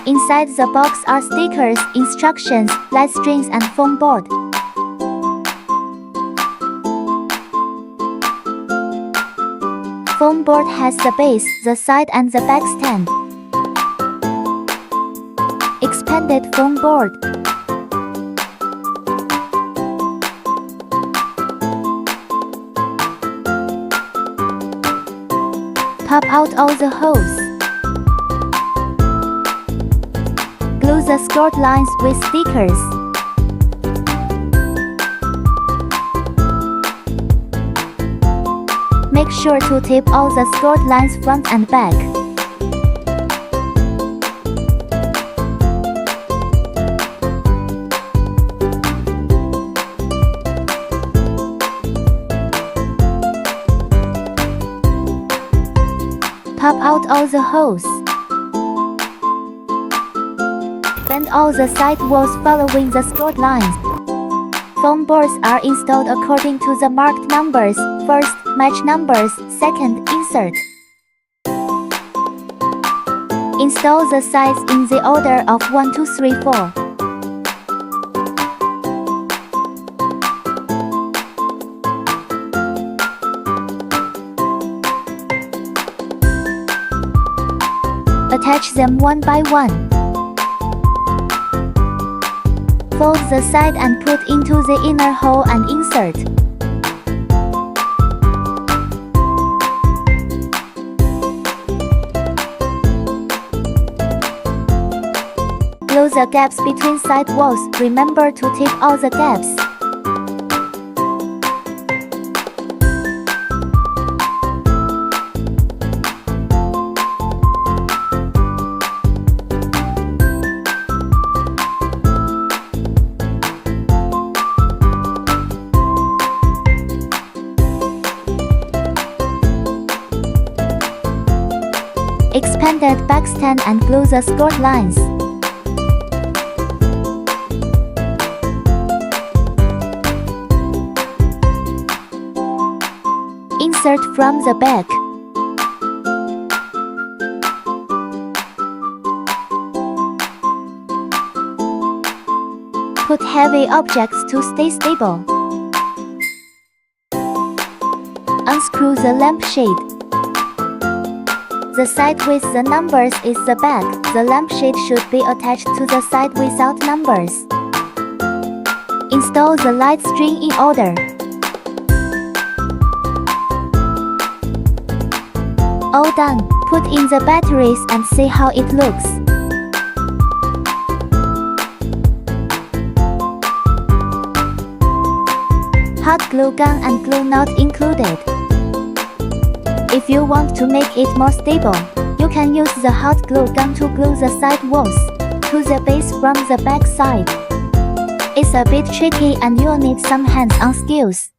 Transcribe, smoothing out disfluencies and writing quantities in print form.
Inside the box are stickers, instructions, light strings and foam board. Foam board has the base, the side and the back stand. Expanded foam board. Pop out all the holes. Glue the scored lines with stickers. Make sure to tape all the scored lines front and back. Pop out all the holes. Bend all the side walls following the scored lines. Foam boards are installed according to the marked numbers. First, match numbers. Second, insert. Install the sides in the order of 1, 2, 3, 4. Attach them one by one. Fold the side and put into the inner hole and insert. Glue the gaps between side walls. Remember to tape all the gaps. Expanded backstand and glue the scored lines. Insert from the back. Put heavy objects to stay stable. Unscrew the lampshade. The side with the numbers is the back. The lampshade should be attached to the side without numbers. Install the light string in order. All done. Put in the batteries and see how it looks. Hot glue gun and glue not included. If you want to make it more stable, you can use the hot glue gun to glue the side walls to the base from the back side. It's a bit tricky and you'll need some hands-on skills.